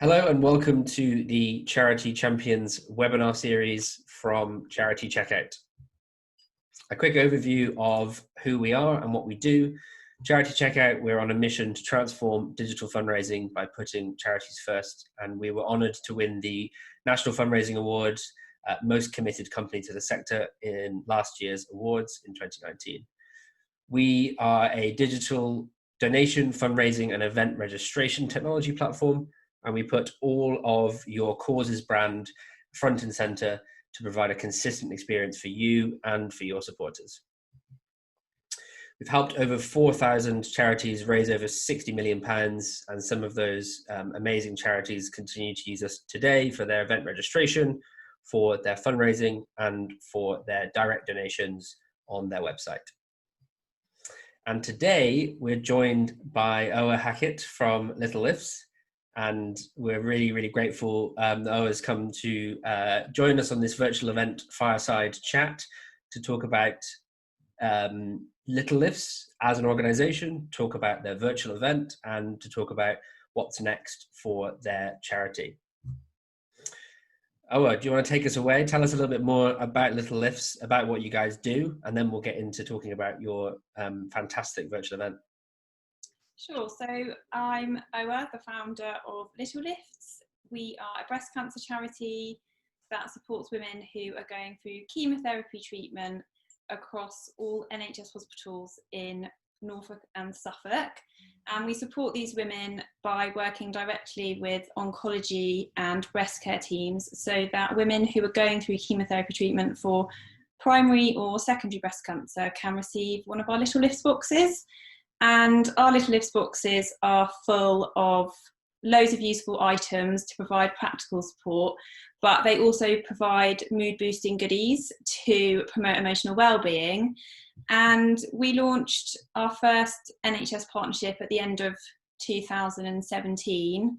Hello and welcome to the Charity Champions webinar series from Charity Checkout. A quick overview of who we are and what we do. Charity Checkout, we're on a mission to transform digital fundraising by putting charities first, and we were honoured to win the National Fundraising Award, Most Committed Company to the Sector in last year's awards in 2019. We are a digital donation, fundraising and event registration technology platform, and we put all of your causes brand front and center to provide a consistent experience for you and for your supporters. We've helped over 4,000 charities raise over £60 million, and some of those amazing charities continue to use us today for their event registration, for their fundraising, and for their direct donations on their website. And today we're joined by Owa Hackett from littlelifts. And we're really, really grateful that Owa has come to join us on this virtual event fireside chat to talk about littlelifts as an organization, talk about their virtual event, and to talk about what's next for their charity. Owa, do you want to take us away? Tell us a little bit more about littlelifts, about what you guys do, and then we'll get into talking about your fantastic virtual event. Sure. So I'm Owa, the founder of littlelifts. We are a breast cancer charity that supports women who are going through chemotherapy treatment across all NHS hospitals in Norfolk and Suffolk. And we support these women by working directly with oncology and breast care teams so that women who are going through chemotherapy treatment for primary or secondary breast cancer can receive one of our littlelifts boxes. And our littlelifts boxes are full of loads of useful items to provide practical support, but they also provide mood boosting goodies to promote emotional well-being. And we launched our first NHS partnership at the end of 2017.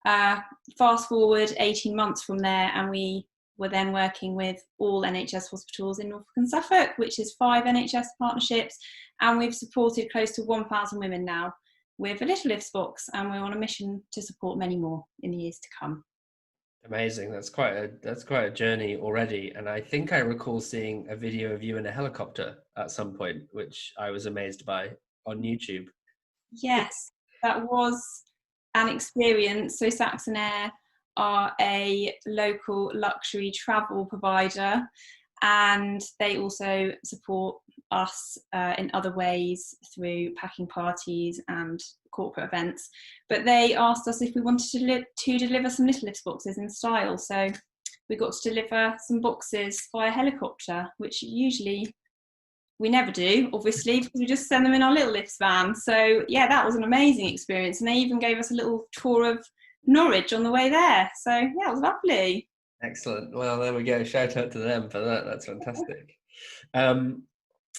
Fast forward 18 months from there, and we were then working with all NHS hospitals in Norfolk and Suffolk, which is 5 NHS partnerships. And we've supported close to 1,000 women now with a littlelifts box, and we're on a mission to support many more in the years to come. Amazing. That's quite a journey already. And I think I recall seeing a video of you in a helicopter at some point, which I was amazed by on YouTube. Yes, that was an experience. So Saxon Air are a local luxury travel provider, and they also support us in other ways through packing parties and corporate events. But they asked us if we wanted to deliver some littlelifts boxes in style. So we got to deliver some boxes via helicopter, which usually we never do, obviously, because we just send them in our littlelifts van. So yeah, that was an amazing experience. And they even gave us a little tour of Norwich on the way there. So yeah, it was lovely. Excellent. Well, there we go. Shout out to them for that. That's fantastic.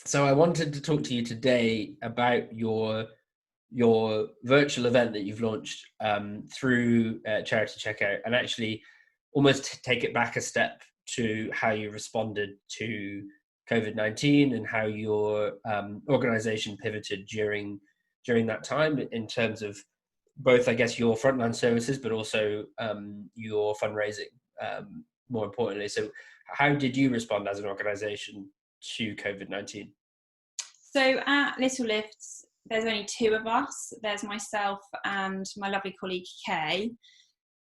So I wanted to talk to you today about your virtual event that you've launched through Charity Checkout, and actually almost take it back a step to how you responded to COVID-19 and how your organization pivoted during that time in terms of both, I guess, your frontline services, but also your fundraising, more importantly. So how did you respond as an organization to COVID-19? So at littlelifts, there's only 2 of us. There's myself and my lovely colleague Kay.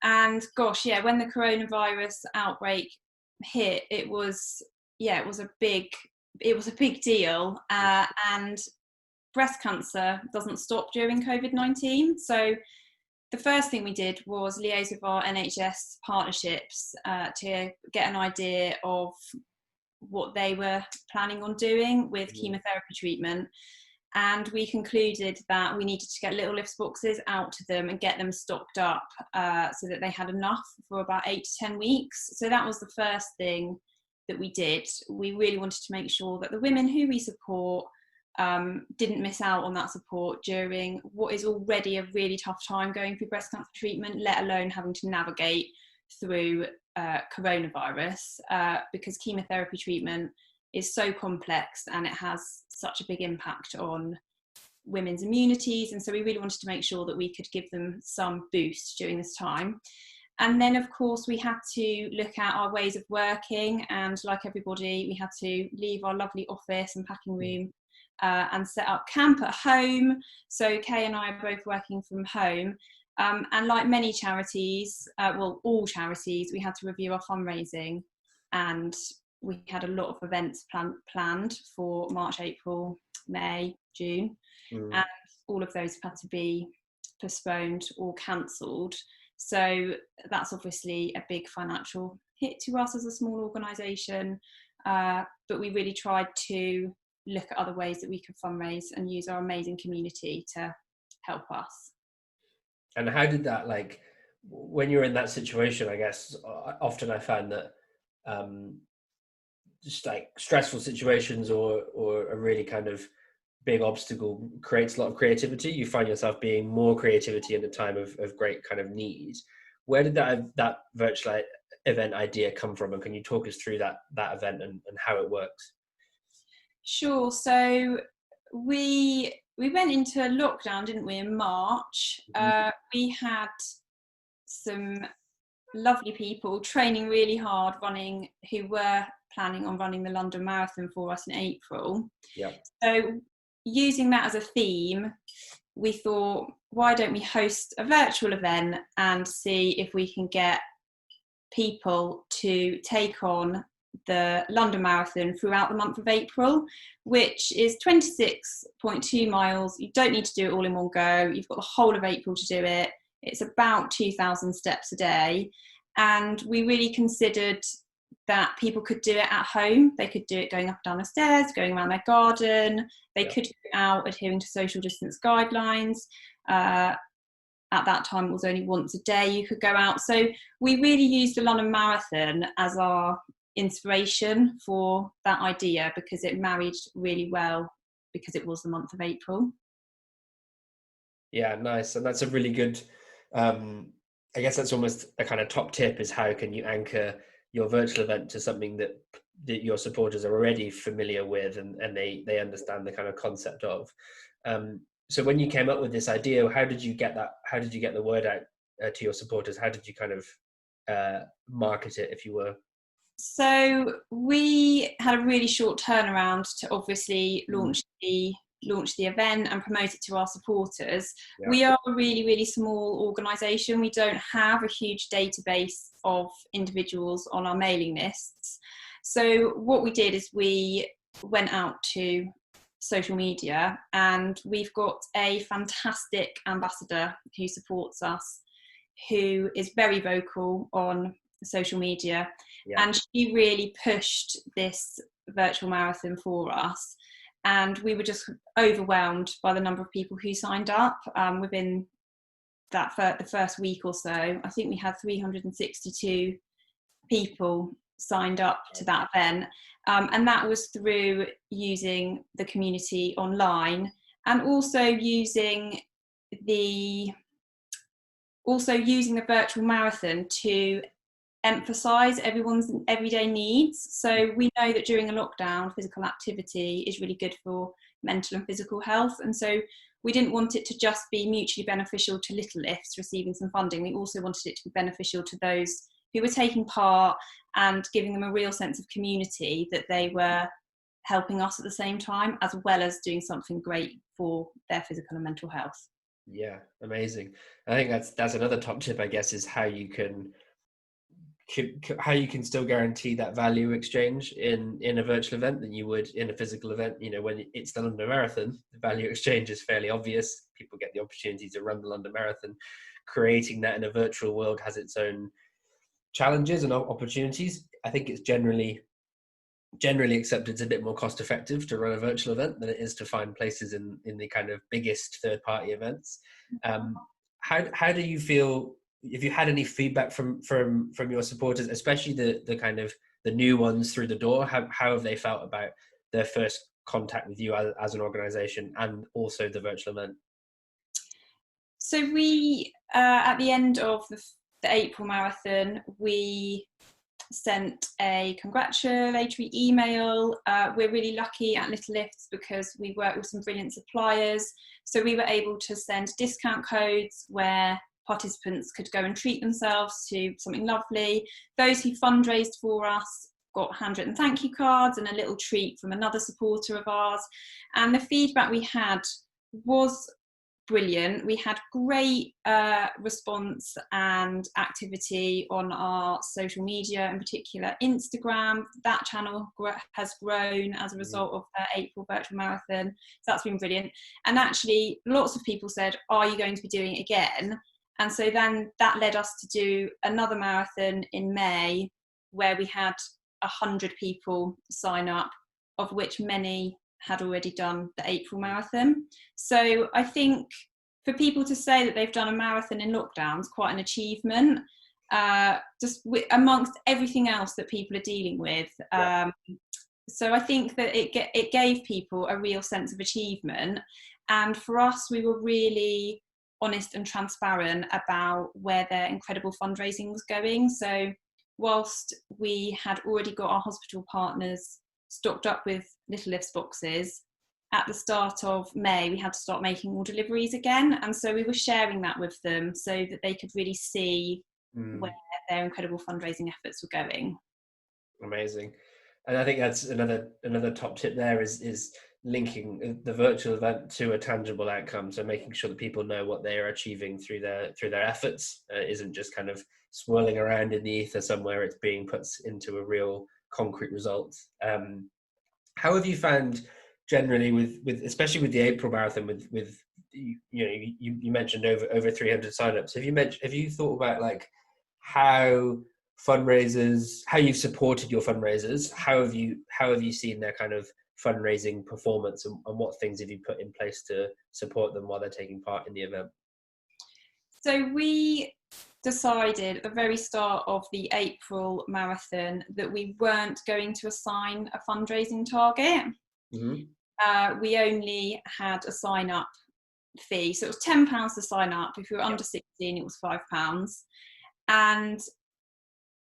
And gosh, yeah, when the coronavirus outbreak hit, it was a big deal. And breast cancer doesn't stop during COVID-19. So the first thing we did was liaise with our NHS partnerships to get an idea of what they were planning on doing with chemotherapy treatment. And we concluded that we needed to get littlelifts boxes out to them and get them stocked up so that they had enough for about 8 to 10 weeks. So that was the first thing that we did. We really wanted to make sure that the women who we support didn't miss out on that support during what is already a really tough time going through breast cancer treatment, let alone having to navigate through coronavirus, because chemotherapy treatment is so complex and it has such a big impact on women's immunities, and so we really wanted to make sure that we could give them some boost during this time. And then, of course, we had to look at our ways of working, and like everybody, we had to leave our lovely office and packing room and set up camp at home. So Kay and I are both working from home. And like many charities, well, all charities, we had to review our fundraising, and we had a lot of events planned for March, April, May, June, and all of those had to be postponed or cancelled. So that's obviously a big financial hit to us as a small organisation, but we really tried to look at other ways that we could fundraise and use our amazing community to help us. And how did that, like, when you're in that situation, I guess often I find that just like stressful situations or a really kind of big obstacle creates a lot of creativity. You find yourself being more creativity in a time of great kind of need. Where did that virtual event idea come from, and can you talk us through that event and how it works? Sure. So we went into lockdown, didn't we, in March? We had some lovely people training really hard, who were planning on running the London Marathon for us in April. Yeah. So using that as a theme, we thought, why don't we host a virtual event and see if we can get people to take on the London Marathon throughout the month of April, which is 26.2 miles. You don't need to do it all in one go. You've got the whole of April to do it. It's about 2,000 steps a day. And we really considered that people could do it at home. They could do it going up and down the stairs, going around their garden. They could go out adhering to social distance guidelines. At that time, it was only once a day you could go out. So we really used the London Marathon as our inspiration for that idea, because it married really well because it was the month of April. Yeah, nice. And that's a really good, I guess that's almost a kind of top tip, is how can you anchor your virtual event to something that your supporters are already familiar with and they understand the kind of concept of. So when you came up with this idea, how did you get the word out to your supporters? How did you kind of market it, if you were? So we had a really short turnaround to obviously launch the event and promote it to our supporters. Yeah. We are a really, really small organisation. We don't have a huge database of individuals on our mailing lists. So what we did is we went out to social media, and we've got a fantastic ambassador who supports us, who is very vocal on social media. Yeah. And she really pushed this virtual marathon for us. And we were just overwhelmed by the number of people who signed up within the first week or so. I think we had 362 people signed up to that event. And that was through using the community online, and also using the virtual marathon to emphasize everyone's everyday needs. So we know that during a lockdown, physical activity is really good for mental and physical health. And so we didn't want it to just be mutually beneficial to Little Lifts receiving some funding. We also wanted it to be beneficial to those who were taking part and giving them a real sense of community, that they were helping us at the same time, as well as doing something great for their physical and mental health. Yeah, amazing. I think that's another top tip, I guess, is how you can still guarantee that value exchange in a virtual event than you would in a physical event. You know, when it's the London Marathon, the value exchange is fairly obvious. People get the opportunity to run the London Marathon. Creating that in a virtual world has its own challenges and opportunities. I think it's generally accepted it's a bit more cost effective to run a virtual event than it is to find places in the kind of biggest third party events. How do you feel? If you had any feedback from your supporters, especially the kind of the new ones through the door, how have they felt about their first contact with you as an organisation, and also the virtual event? So we, at the end of the April marathon, we sent a congratulatory email. We're really lucky at Little Lifts because we work with some brilliant suppliers. So we were able to send discount codes where participants could go and treat themselves to something lovely. Those who fundraised for us got handwritten thank you cards and a little treat from another supporter of ours. And the feedback we had was brilliant. We had great response and activity on our social media, in particular Instagram. That channel has grown as a result of the April virtual marathon. So that's been brilliant. And actually lots of people said, are you going to be doing it again? And so then that led us to do another marathon in May where we had 100 people sign up, of which many had already done the April marathon. So I think for people to say that they've done a marathon in lockdown is quite an achievement, amongst everything else that people are dealing with. So I think that it gave people a real sense of achievement. And for us, we were really honest and transparent about where their incredible fundraising was going. So whilst we had already got our hospital partners stocked up with Little Lifts boxes, at the start of May we had to start making more deliveries again, and so we were sharing that with them so that they could really see where their incredible fundraising efforts were going. Amazing. And I think that's another top tip there is linking the virtual event to a tangible outcome. So making sure that people know what they are achieving through their efforts isn't just kind of swirling around in the ether somewhere. It's being put into a real concrete result. How have you found generally with especially with the April marathon with you mentioned over 300 signups? Have you thought about like how you've supported your fundraisers? How have you seen their kind of fundraising performance, and what things have you put in place to support them while they're taking part in the event? So we decided at the very start of the April marathon that we weren't going to assign a fundraising target. We only had a sign up fee, so it was £10 to sign up. If you were under 16, it was £5. And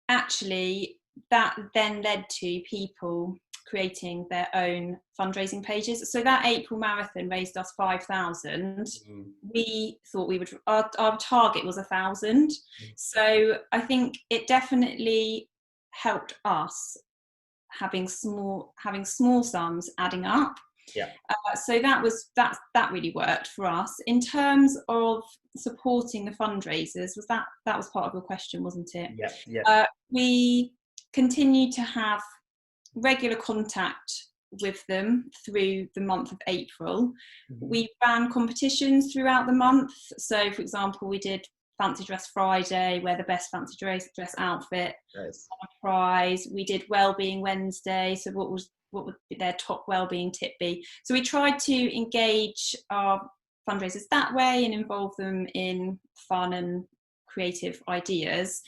actually that then led to people creating their own fundraising pages. So that April marathon raised us 5,000. We thought our target was 1,000. So I think it definitely helped us having small sums adding up. So that really worked for us. In terms of supporting the fundraisers, that was part of your question, wasn't it? We continued to have regular contact with them through the month of April. We ran competitions throughout the month. So for example, we did Fancy Dress Friday, where the best fancy dress outfit was a prize. We did Wellbeing Wednesday, so what would their top wellbeing tip be? So we tried to engage our fundraisers that way and involve them in fun and creative ideas.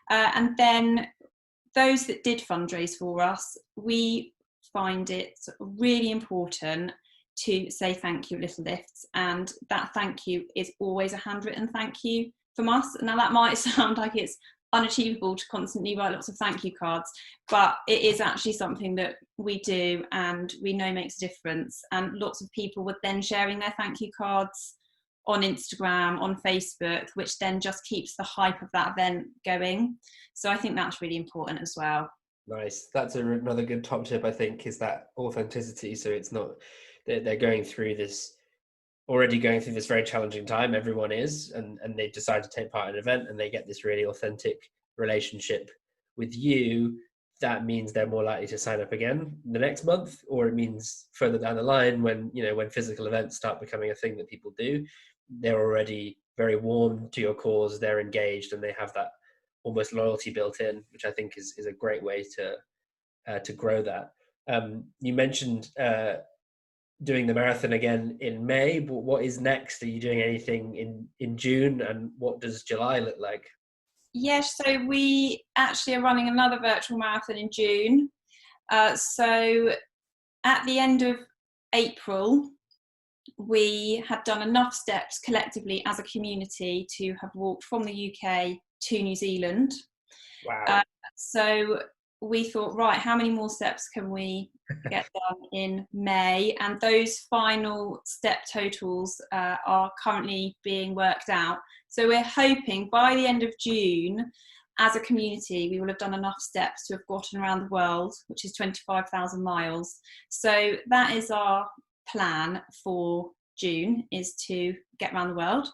And then those that did fundraise for us, we find it really important to say thank you, Little Lifts, and that thank you is always a handwritten thank you from us. Now that might sound like it's unachievable to constantly write lots of thank you cards, but it is actually something that we do and we know makes a difference. And lots of people were then sharing their thank you cards on Instagram, on Facebook, which then just keeps the hype of that event going. So I think that's really important as well. Nice. That's another good top tip, I think, is that authenticity. So it's not they're already going through this very challenging time. Everyone is, and they decide to take part in an event and they get this really authentic relationship with you. That means they're more likely to sign up again the next month, or it means further down the line when physical events start becoming a thing that people do, they're already very warm to your cause, they're engaged, and they have that almost loyalty built in, which I think is a great way to grow that. You mentioned doing the marathon again in May, but what is next? Are you doing anything in June, and what does July look like? Yes, so we actually are running another virtual marathon in June. So at the end of April, we had done enough steps collectively as a community to have walked from the UK to New Zealand. Wow. So we thought, right, how many more steps can we get done in May? And those final step totals are currently being worked out. So we're hoping by the end of June, as a community, we will have done enough steps to have gotten around the world, which is 25,000 miles. So that is our plan for June, is to get around the world.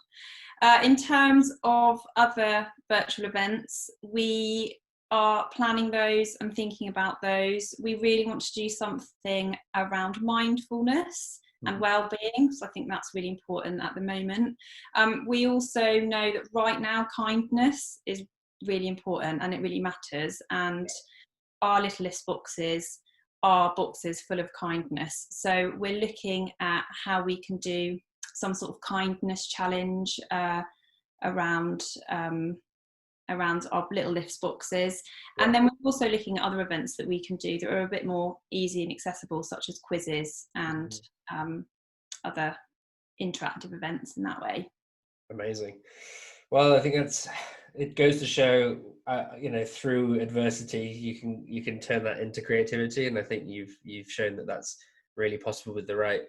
In terms of other virtual events, we are planning those and thinking about those. We really want to do something around mindfulness and well-being, so I think that's really important at the moment. We also know that right now kindness is really important and it really matters, and our Little Lifts boxes are boxes full of kindness. So we're looking at how we can do some sort of kindness challenge around our Little Lifts boxes. And then we're also looking at other events that we can do that are a bit more easy and accessible, such as quizzes and other interactive events in that way. Amazing. Well, I think it goes to show, through adversity, you can turn that into creativity, and I think you've shown that that's really possible with the right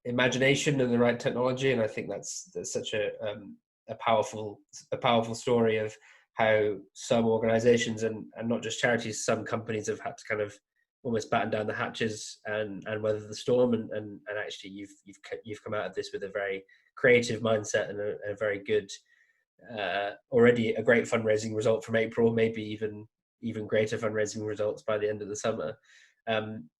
imagination and the right technology, and I think that's such a powerful story of how some organizations and not just charities, some companies have had to kind of almost batten down the hatches and weather the storm, and actually you've come out of this with a very creative mindset and a very good already a great fundraising result from April, maybe even greater fundraising results by the end of the summer.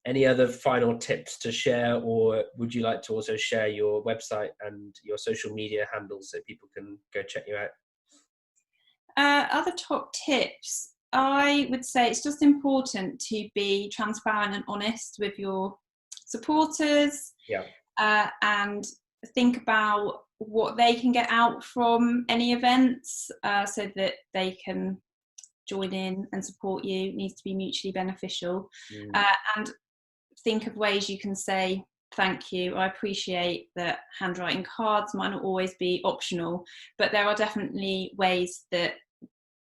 Any other final tips to share, or would you like to also share your website and your social media handles so people can go check you out? Other top tips, I would say it's just important to be transparent and honest with your supporters, and think about what they can get out from any events, so that they can join in and support you. It needs to be mutually beneficial. And think of ways you can say thank you. I appreciate that handwriting cards might not always be optional, but there are definitely ways that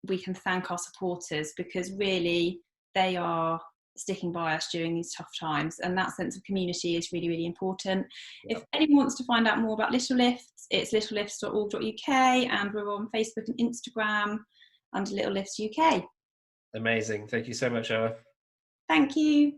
we can thank our supporters, because really they are sticking by us during these tough times, and that sense of community is really, really important. If anyone wants to find out more about Little Lifts, it's littlelifts.org.uk, and we're on Facebook and Instagram under Little Lifts UK. Amazing. Thank you so much, Ella. Thank you.